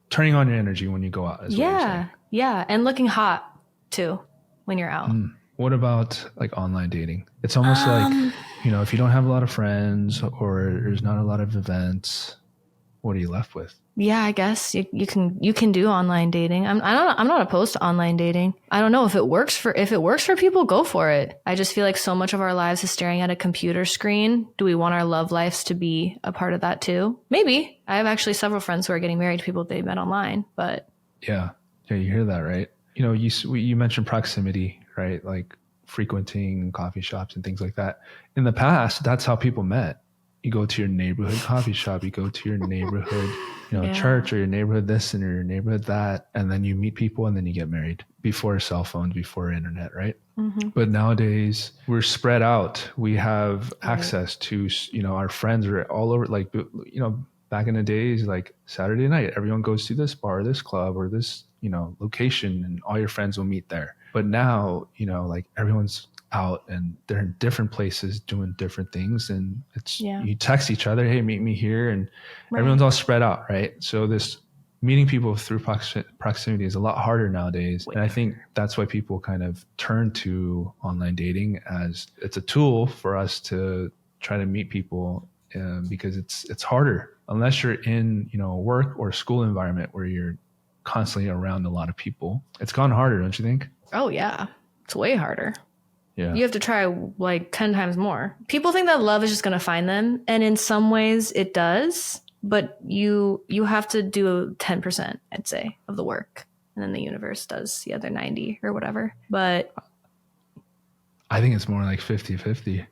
turning on your energy when you go out. Is what you're saying. Yeah. And looking hot too when you're out. What about like online dating? It's almost like, you know, if you don't have a lot of friends or there's not a lot of events, what are you left with? Yeah, I guess you can do online dating. I'm not opposed to online dating. I don't know if it works for people, go for it. I just feel like so much of our lives is staring at a computer screen. Do we want our love lives to be a part of that too? Maybe. I have actually several friends who are getting married to people they met online, but yeah, you hear that, right? You know, you mentioned proximity, right? Like frequenting coffee shops and things like that. In the past, that's how people met. You go to your neighborhood coffee shop, you go to your neighborhood, church, or your neighborhood this and your neighborhood that, and then you meet people and then you get married before cell phones, before internet, right? Mm-hmm. But nowadays we're spread out. We have access to, our friends are all over, like, back in the days, like Saturday night, everyone goes to this bar, this club, or this, location, and all your friends will meet there. But now, like everyone's out and they're in different places doing different things, and it's you text each other, hey, meet me here, and everyone's all spread out, right? So this meeting people through proximity is a lot harder nowadays. And I think that's why people kind of turn to online dating as it's a tool for us to try to meet people, because it's harder unless you're in a work or school environment where you're constantly around a lot of people. It's gone harder, don't you think? Oh yeah, it's way harder. Yeah. You have to try like 10 times more. People think that love is just going to find them. And in some ways it does, but you have to do 10%, I'd say, of the work. And then the universe does the other 90 or whatever. But I think it's more like 50-50.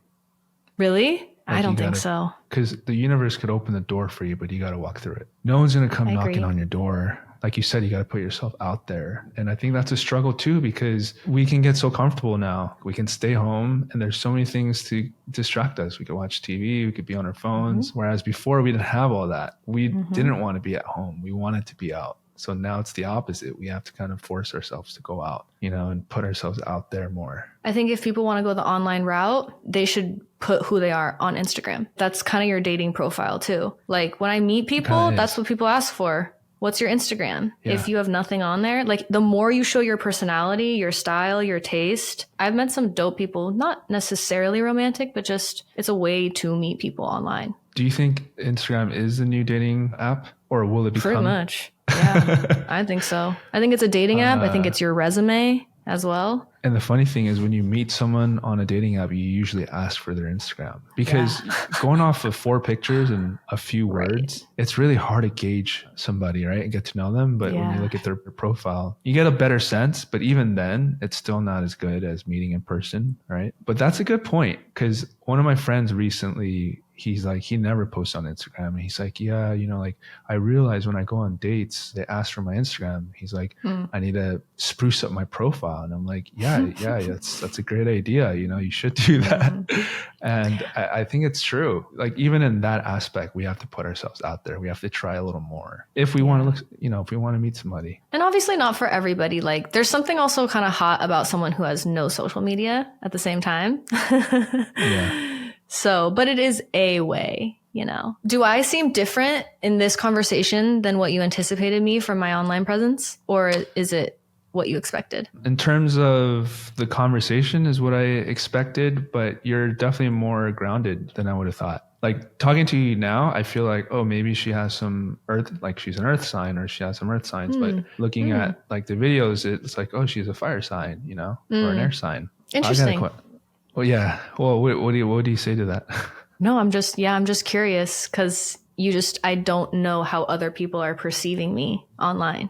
Really? Like I don't think so. Because the universe could open the door for you, but you got to walk through it. No one's going to come knocking on your door. Like you said, you got to put yourself out there. And I think that's a struggle too, because we can get so comfortable now. We can stay home and there's so many things to distract us. We could watch TV, we could be on our phones. Mm-hmm. Whereas before we didn't have all that. We didn't want to be at home. We wanted to be out. So now it's the opposite. We have to kind of force ourselves to go out, and put ourselves out there more. I think if people want to go the online route, they should put who they are on Instagram. That's kind of your dating profile too. Like when I meet people, that's what people ask for. What's your Instagram? Yeah. If you have nothing on there, like the more you show your personality, your style, your taste. I've met some dope people, not necessarily romantic, but just it's a way to meet people online. Do you think Instagram is the new dating app, or will it become? Pretty much. Yeah, I think so. I think it's a dating app. I think it's your resume as well. And the funny thing is when you meet someone on a dating app, you usually ask for their Instagram, because going off of 4 pictures and a few words, it's really hard to gauge somebody, right? And get to know them. But when you look at their profile, you get a better sense. But even then, it's still not as good as meeting in person, right? But that's a good point, because one of my friends recently, he's like, he never posts on Instagram. And he's like, yeah, like I realize when I go on dates, they ask for my Instagram. He's like, I need to spruce up my profile. And I'm like, yeah, that's a great idea. You should do that. And I think it's true. Like even in that aspect, we have to put ourselves out there. We have to try a little more if we want to look, if we want to meet somebody. And obviously not for everybody. Like there's something also kind of hot about someone who has no social media at the same time. Yeah. So, but it is a way, Do I seem different in this conversation than what you anticipated me from my online presence? Or is it what you expected? In terms of the conversation is what I expected, but you're definitely more grounded than I would have thought. Like talking to you now, I feel like, oh, maybe she has some earth, like she's an earth sign or she has some earth signs. But looking at like the videos, it's like, oh, she's a fire sign, or an air sign. Interesting. Well, yeah. Well, what do you say to that? No, I'm just curious because I don't know how other people are perceiving me online,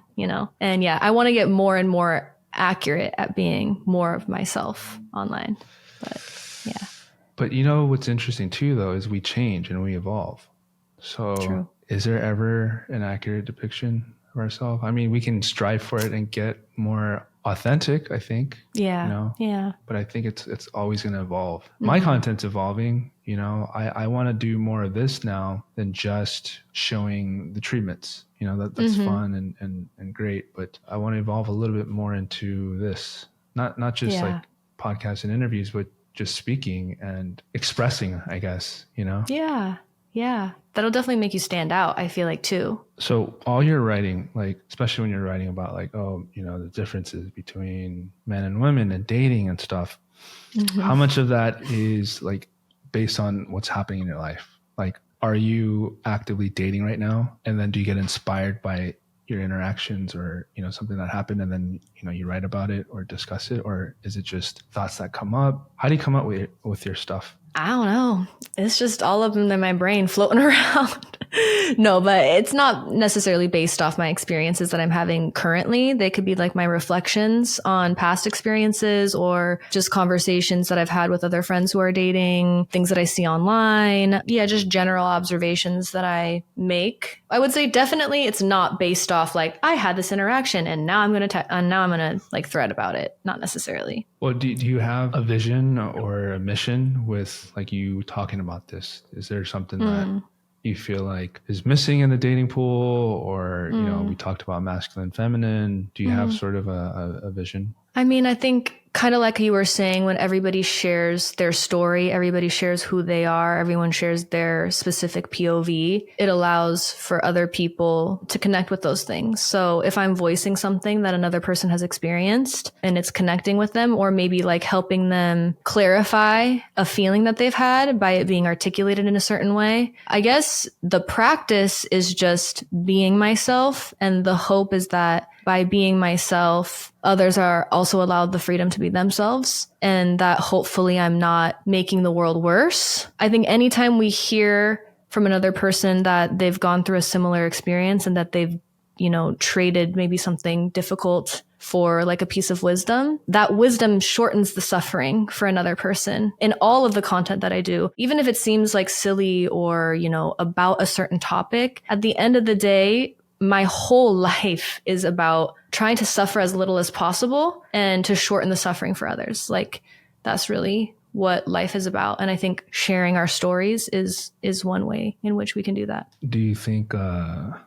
And yeah, I want to get more and more accurate at being more of myself online. But yeah. But what's interesting too, though, is we change and we evolve. So True. Is there ever an accurate depiction of ourselves? I mean, we can strive for it and get more authentic, I think. Yeah. Yeah. But I think it's always going to evolve. My content's evolving. I want to do more of this now than just showing the treatments. That's fun and great. But I want to evolve a little bit more into this, not just like podcasts and interviews, but just speaking and expressing, I guess. Yeah. Yeah. That'll definitely make you stand out, I feel like, too. So all your writing, like, especially when you're writing about like, oh, you know, the differences between men and women and dating and stuff, how much of that is like based on what's happening in your life? Like, are you actively dating right now? And then do you get inspired by your interactions or, you know, something that happened and then, you know, you write about it or discuss it? Or is it just thoughts that come up? How do you come up with your stuff? I don't know. It's just all of them in my brain floating around. No, but it's not necessarily based off my experiences that I'm having currently. They could be like my reflections on past experiences or just conversations that I've had with other friends who are dating, things that I see online. Yeah, just general observations that I make. I would say definitely it's not based off like I had this interaction and now I'm going to like thread about it. Not necessarily. Well, do you have a vision or a mission with like you talking about this? Is there something that you feel like is missing in the dating pool, or, you know, we talked about masculine, feminine. Do you have sort of a vision? I mean, I think kind of like you were saying, when everybody shares their story, everybody shares who they are, everyone shares their specific POV, it allows for other people to connect with those things. So if I'm voicing something that another person has experienced and it's connecting with them, or maybe like helping them clarify a feeling that they've had by it being articulated in a certain way, I guess the practice is just being myself. And the hope is that by being myself, others are also allowed the freedom to be themselves, and that hopefully I'm not making the world worse. I think anytime we hear from another person that they've gone through a similar experience and that they've, you know, traded maybe something difficult for like a piece of wisdom, that wisdom shortens the suffering for another person. In all of the content that I do, even if it seems like silly or, you know, about a certain topic, at the end of the day, my whole life is about trying to suffer as little as possible and to shorten the suffering for others. Like, that's really what life is about. And I think sharing our stories is one way in which we can do that. Do you think,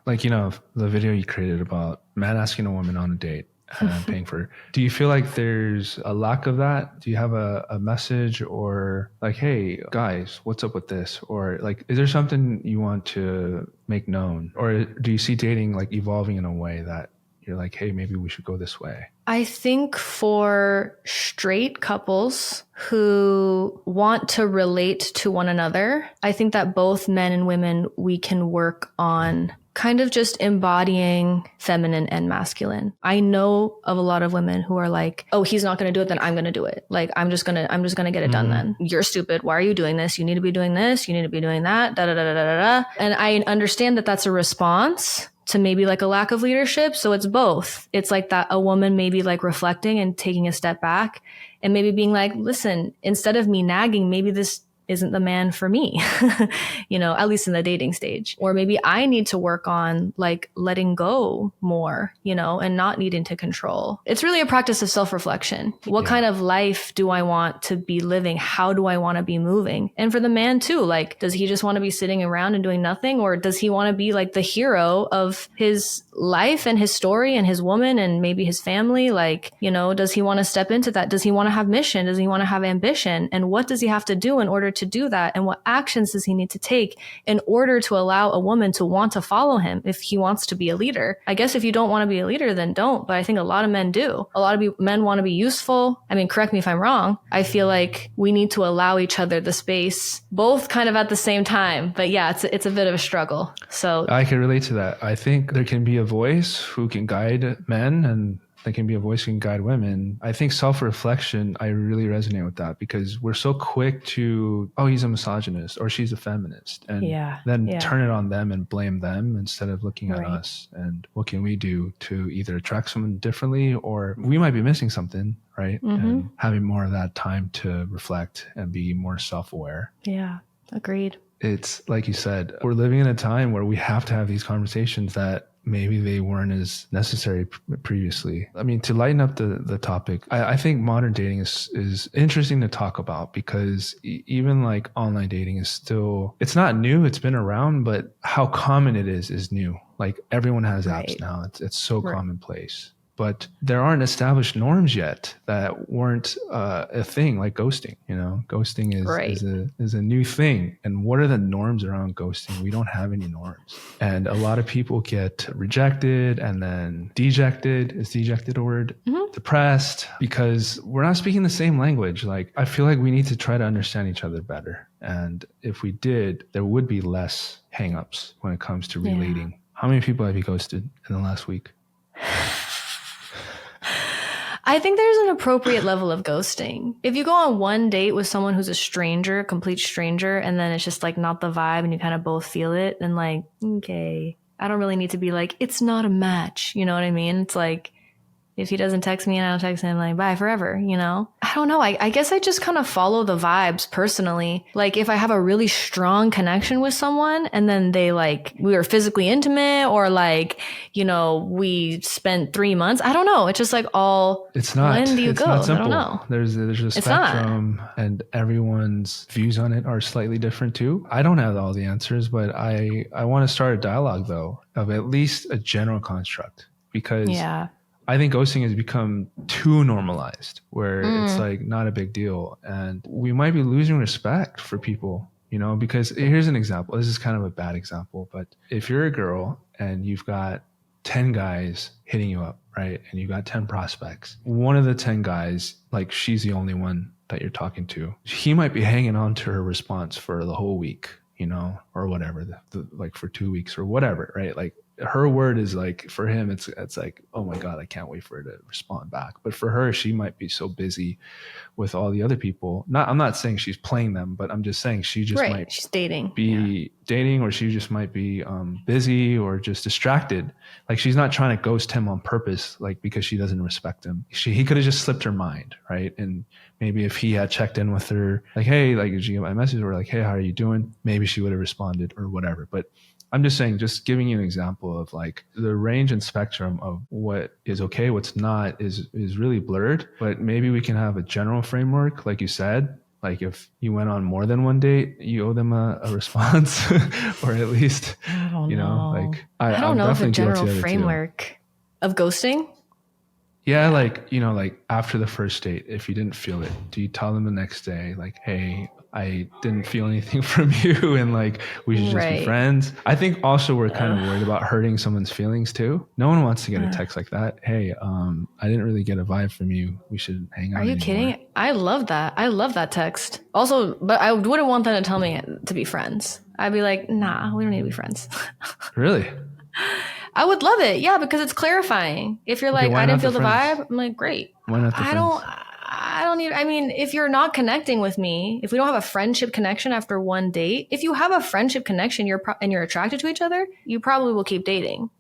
like, you know, the video you created about man asking a woman on a date and paying for her, do you feel like there's a lack of that? Do you have a message, or like, hey guys, what's up with this? Or like, is there something you want to make known? Or do you see dating like evolving in a way that you're like, hey, maybe we should go this way? I think for straight couples who want to relate to one another, I think that both men and women, we can work on kind of just embodying feminine and masculine. I know of a lot of women who are like, oh, he's not going to do it, then I'm going to do it. Like, I'm just going to get it done then. You're stupid. Why are you doing this? You need to be doing this. You need to be doing that. Da, da, da, da, da, da. And I understand that that's a response to maybe like a lack of leadership. So it's both. It's like that a woman maybe like reflecting and taking a step back and maybe being like, listen, instead of me nagging, maybe this isn't the man for me, you know, at least in the dating stage. Or maybe I need to work on like letting go more, you know, and not needing to control. It's really a practice of self-reflection. What kind of life do I want to be living? How do I want to be moving? And for the man too, like, does he just want to be sitting around and doing nothing? Or does he want to be like the hero of his life and his story and his woman and maybe his family? Like, you know, does he want to step into that? Does he want to have mission? Does he want to have ambition? And what does he have to do in order to do that? And what actions does he need to take in order to allow a woman to want to follow him if he wants to be a leader? I guess if you don't want to be a leader, then don't. But I think a lot of men do. A lot of men want to be useful. I mean, correct me if I'm wrong. I feel like we need to allow each other the space, both kind of at the same time. But yeah, it's a bit of a struggle. So I can relate to that. I think there can be a voice who can guide men, and there can be a voice who can guide women. I think self-reflection, I really resonate with that, because we're so quick to, oh, he's a misogynist or she's a feminist, and then turn it on them and blame them instead of looking at us and what can we do to either attract someone differently, or we might be missing something, right? And having more of that time to reflect and be more self-aware. Yeah, agreed. It's like you said, we're living in a time where we have to have these conversations that maybe they weren't as necessary previously. I mean, to lighten up the topic, I think modern dating is interesting to talk about, because even like online dating is still, it's not new, it's been around, but how common it is new. Like, everyone has apps now. It's so commonplace. but there aren't established norms yet that weren't a thing, like ghosting. Ghosting is a new thing. And what are the norms around ghosting? We don't have any norms. And a lot of people get rejected and then dejected. Is dejected a word? Mm-hmm. Depressed, because we're not speaking the same language. Like, I feel like we need to try to understand each other better. And if we did, there would be less hangups when it comes to relating. Yeah. How many people have you ghosted in the last week? I think there's an appropriate level of ghosting. If you go on one date with someone who's a stranger, complete stranger, and then it's just like not the vibe and you kind of both feel it, then like, okay, I don't really need to be like, it's not a match. You know what I mean? It's like, if he doesn't text me and I don't text him, like, bye forever, I don't know. I guess I just kind of follow the vibes personally. Like, if I have a really strong connection with someone and then they we were physically intimate, or we spent 3 months, I don't know. It's just like it's not, when do you go? Not simple. I don't know. There's a spectrum and everyone's views on it are slightly different too. I don't have all the answers, but I want to start a dialogue though, of at least a general construct, because I think ghosting has become too normalized, where it's like not a big deal. And we might be losing respect for people, because here's an example. This is kind of a bad example, but if you're a girl and you've got 10 guys hitting you up, right? And you've got 10 prospects. One of the 10 guys, like, she's the only one that you're talking to. He might be hanging on to her response for the whole week, or whatever, like for 2 weeks or whatever, right? Like, her word is like, for him, it's like, oh my God, I can't wait for her to respond back. But for her, she might be so busy with all the other people. I'm not saying she's playing them, but I'm just saying she's dating, dating, or she just might be busy or just distracted. Like, she's not trying to ghost him on purpose, like, because she doesn't respect him. He could have just slipped her mind, right? And maybe if he had checked in with her, like, hey, like, did you get my message? Or like, hey, how are you doing? Maybe she would have responded or whatever. But I'm just saying, just giving you an example of like the range and spectrum of what is okay, what's not is really blurred. But maybe we can have a general framework, like you said. Like, if you went on more than one date, you owe them a response, or at least, I don't know. Like, I don't know if a general framework of ghosting. Yeah, like, like after the first date, if you didn't feel it, do you tell them the next day, like, hey, I didn't feel anything from you, and like, we should just be friends? I think also we're kind of worried about hurting someone's feelings too. No one wants to get a text like that. Hey, I didn't really get a vibe from you. We should hang out. Are you kidding? I love that. I love that text. Also, but I wouldn't want them to tell me to be friends. I'd be like, nah, we don't need to be friends. Really? I would love it. Yeah, because it's clarifying. If you're like, I didn't feel the vibe, I'm like, great. Why not the friends? I don't need, I mean, if you're not connecting with me, if we don't have a friendship connection after one date, if you have a friendship connection, and you're attracted to each other, you probably will keep dating,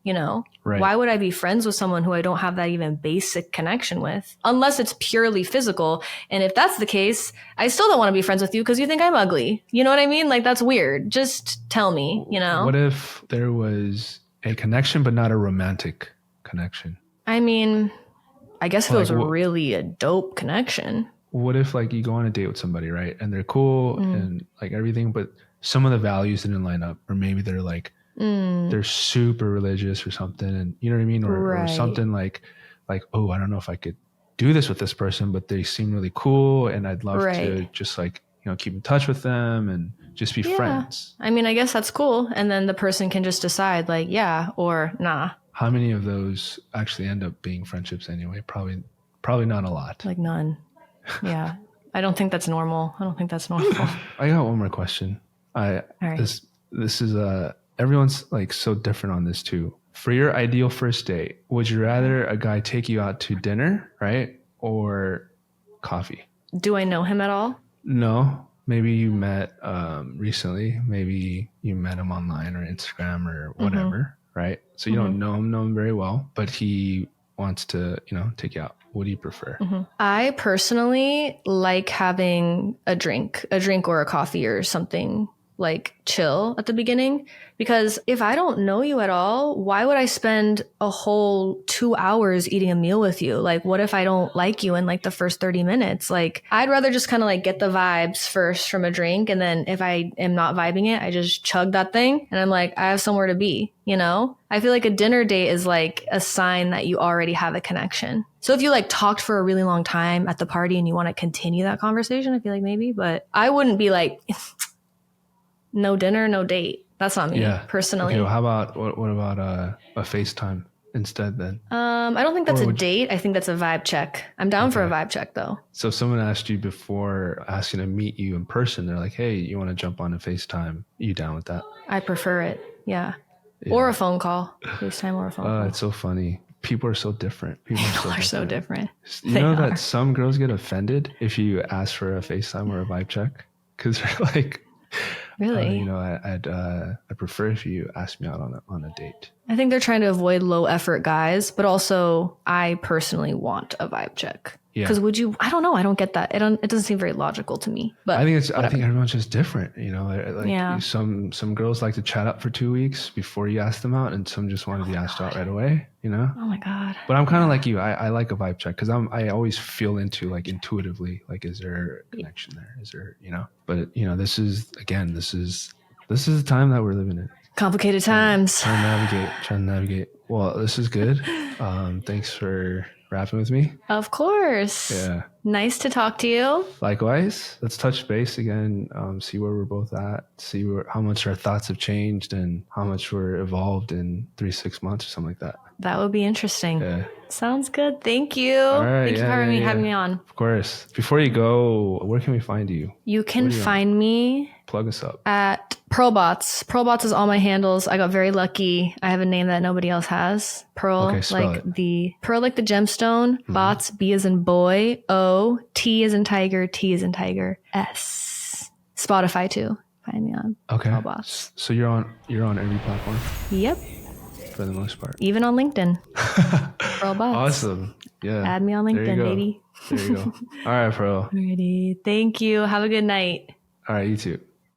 Right. Why would I be friends with someone who I don't have that even basic connection with? Unless it's purely physical. And if that's the case, I still don't want to be friends with you because you think I'm ugly. You know what I mean? Like, that's weird. Just tell me, What if there was a connection, but not a romantic connection? I mean, I guess if it was really a dope connection. What if like you go on a date with somebody, right? And they're cool and like everything, but some of the values didn't line up, or maybe they're like, they're super religious or something. And you know what I mean? Or something like, oh, I don't know if I could do this with this person, but they seem really cool. And I'd love to just like, keep in touch with them and just be friends. I mean, I guess that's cool. And then the person can just decide like, yeah, or nah. How many of those actually end up being friendships anyway? Probably not a lot. Like none. Yeah. I don't think that's normal. I got one more question. All right. This is everyone's like so different on this too. For your ideal first date, would you rather a guy take you out to dinner, right? Or coffee? Do I know him at all? No. Maybe you met recently. Maybe you met him online or Instagram or whatever. Right? So you don't know him very well, but he wants to, take you out. What do you prefer? I personally like having a drink or a coffee or something like chill at the beginning, because if I don't know you at all, why would I spend a whole 2 hours eating a meal with you? Like, what if I don't like you in like the first 30 minutes? Like, I'd rather just kind of like get the vibes first from a drink. And then if I am not vibing it, I just chug that thing and I'm like, I have somewhere to be, you know? I feel like a dinner date is like a sign that you already have a connection. So if you like talked for a really long time at the party and you want to continue that conversation, I feel like maybe, but I wouldn't be like, no dinner, no date. That's not me personally. Okay, well, how about, what about a FaceTime instead then? I don't think that's a date. I think that's a vibe check. I'm down for a vibe check though. So if someone asked you before asking to meet you in person, they're like, hey, you want to jump on a FaceTime? You down with that? I prefer it. Yeah. Or a phone call. FaceTime or a phone call. It's so funny. People are so different. People are so different. You know that some girls get offended if you ask for a FaceTime or a vibe check? Because they're like, really? You know, I prefer if you ask me out on a date. I think they're trying to avoid low effort guys, but also I personally want a vibe check. Yeah. Because I don't know. I don't get that. It doesn't seem very logical to me. But I think everyone's just different. You know, like some girls like to chat up for 2 weeks before you ask them out, and some just want to be asked out right away. You know. Oh my God. But I'm kind of like you. I like a vibe check because I always feel into like intuitively, like, is there a connection there? Is there, you know? But you know, this is the time that we're living in. Complicated times. Trying to navigate. Well, this is good. Thanks for rapping with me. Of course. Yeah. Nice to talk to you. Likewise. Let's touch base again. See where we're both at. See how much our thoughts have changed and how much we're evolved in 3-6 months or something like that. That would be interesting. Yeah. Sounds good. Thank you. All right. Thank you for having me on. Of course. Before you go, where can we find you? You can find me. Plug us up. At Pearlbots. Pearlbots is all my handles. I got very lucky. I have a name that nobody else has. Pearl, like the gemstone. Mm-hmm. Bots, B as in boy. O, T as in tiger. T as in tiger. S. Spotify too. Find me on. Okay. Pearlbots. So you're on every platform. Yep. For the most part. Even on LinkedIn. Pearlbots. Awesome. Yeah. Add me on LinkedIn, baby. There you go. All right, Pearl. Alrighty. Thank you. Have a good night. All right, you too.